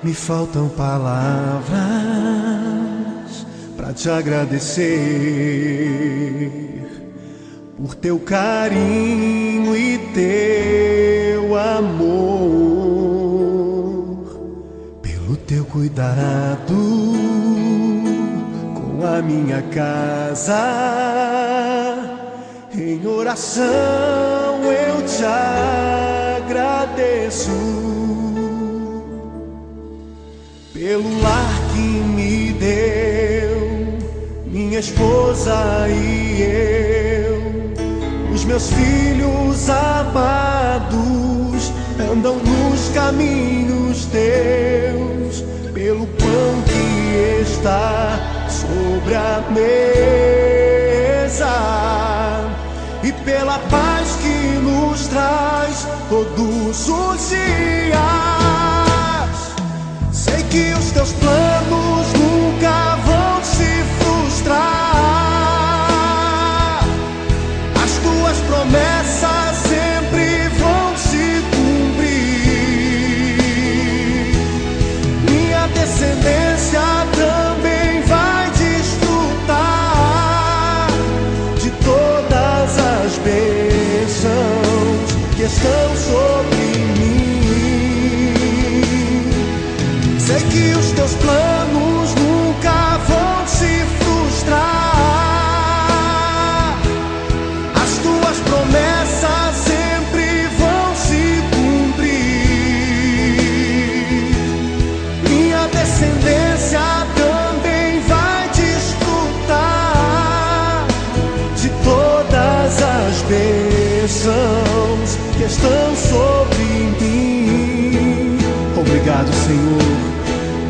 Me faltam palavras pra te agradecer por teu carinho e teu amor, pelo teu cuidado com a minha casa. Em oração eu te agradeço pelo lar que me deu, minha esposa e eu. Os meus filhos amados andam nos caminhos teus, pelo pão que está sobre a mesa e pela paz que nos traz todos os dias. Sei que os teus planos nunca vão se frustrar. As tuas promessas sempre vão se cumprir. Minha descendência também vai desfrutar de todas as bênçãos que estão sobre mim. Sei que os teus planos nunca vão se frustrar. As tuas promessas sempre vão se cumprir. Minha descendência também vai desfrutar de todas as bênçãos que estão sobre mim. Obrigado, Senhor,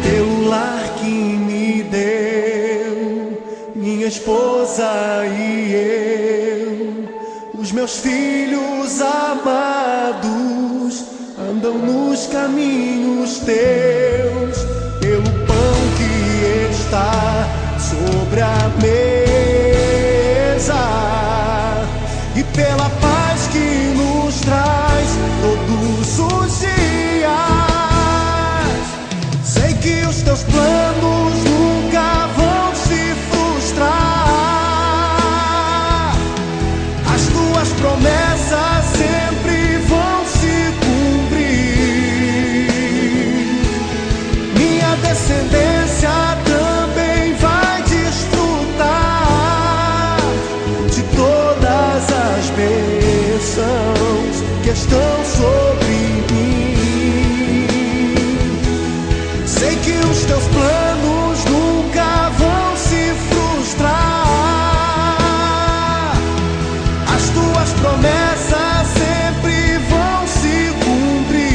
pelo lar que me deu, minha esposa e eu. Os meus filhos amados andam nos caminhos teus, pelo pão que está sobre a mesa e pela paz que nos traz todos os dias. Sei que os teus planos nunca vão se frustrar. As tuas promessas sempre vão se cumprir. Minha descendência também vai desfrutar de todas as bênçãos que estão sobre mim. Sei que os teus planos nunca vão se frustrar. As tuas promessas sempre vão se cumprir.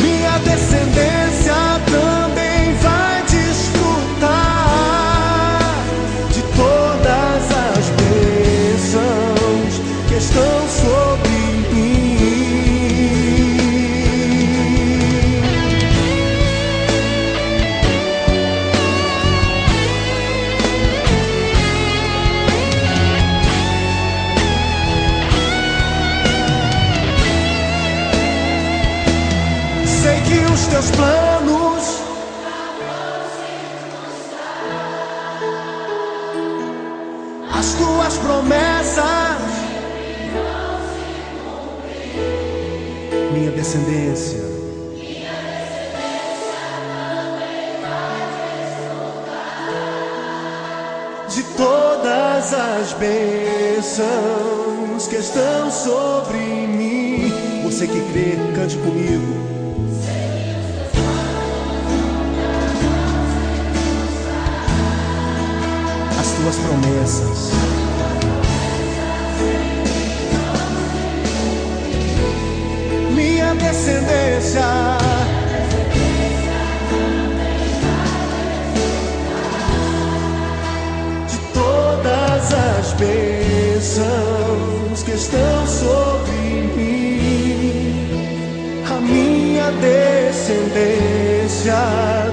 Minha descendência também vai desfrutar de todas as bênçãos que estão sobre mim. Sei que os teus planos as tuas promessas, minha descendência de todas as bênçãos que estão sobre mim. Você que crê, cante comigo. As tuas promessas, minha descendência de todas as bênçãos que estão sobre mim. A minha descendência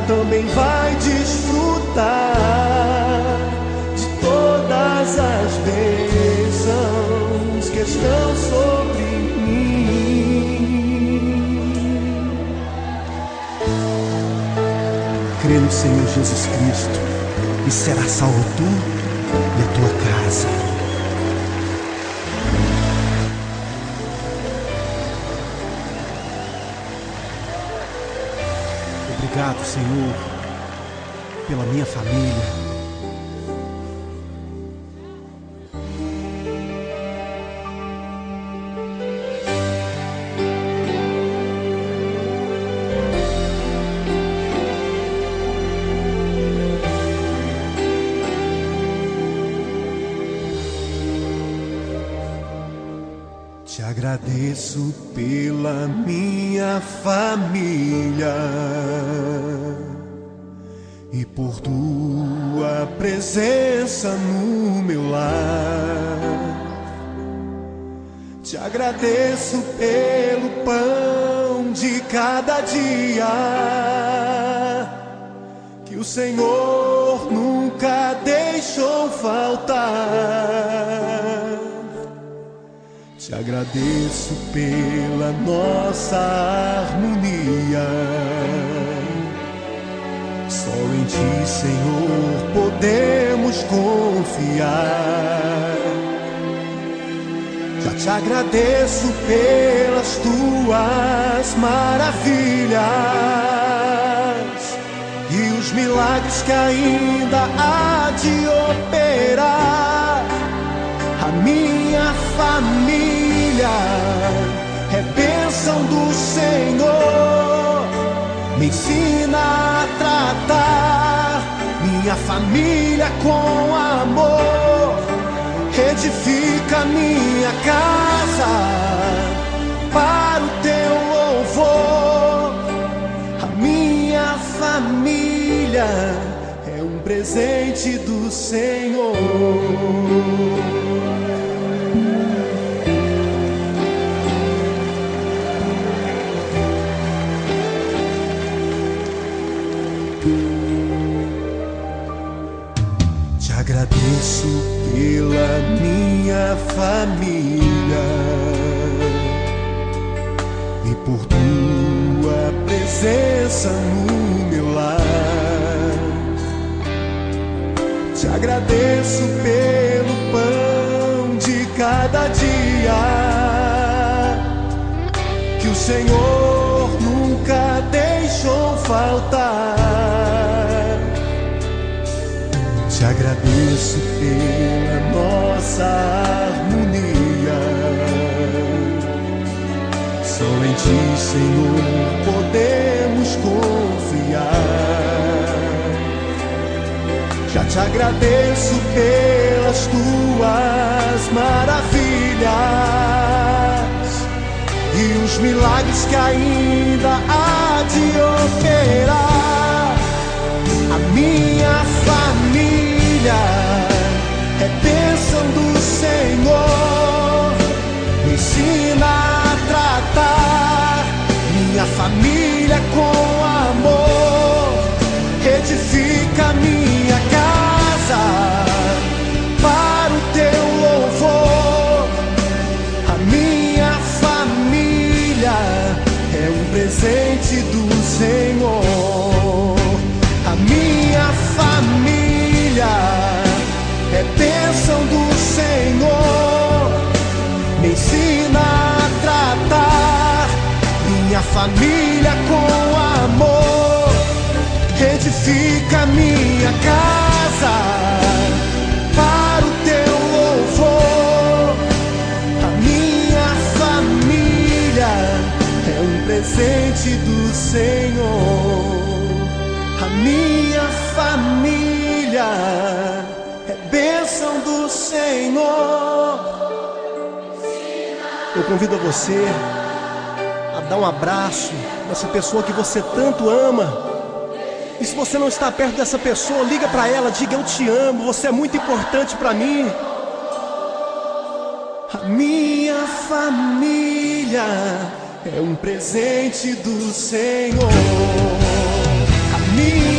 também vai desfrutar de todas as bênçãos que estão sobre mim. nome do Senhor Jesus Cristo, e será salvo tu e a tua casa. Obrigado, Senhor, pela minha família. Te agradeço pela minha família e por tua presença no meu lar. Te agradeço pelo pão de cada dia que o Senhor nunca deixou faltar. Te agradeço pela nossa harmonia. Só em Ti, Senhor, podemos confiar. Já te agradeço pelas Tuas maravilhas e os milagres que ainda há de operar. A minha família é bênção do Senhor. Me ensina a tratar minha família com amor. Edifica minha casa para o Teu louvor. A minha família é um presente do Senhor. Te agradeço pela minha família e por Tua presença no meu lar. Te agradeço pelo pão de cada dia que o Senhor nunca deixou faltar. Te agradeço pela nossa harmonia. Só em Ti, Senhor, podemos confiar. Já te agradeço pelas Tuas maravilhas e os milagres que ainda há de operar. A minha família é bênção do Senhor. Me ensina a tratar minha família com amor. Edifica minha casa para o Teu louvor. A minha família é um presente do Senhor. A minha família é bênção do Senhor. Me ensina a tratar minha família com amor. Edifica minha casa para o Teu louvor. A minha família é um presente do Senhor. A minha família é bênção do Senhor. Eu convido você a dar um abraço nessa pessoa que você tanto ama. E se você não está perto dessa pessoa, liga para ela, diga: eu te amo, você é muito importante para mim. A minha família é um presente do Senhor. A minha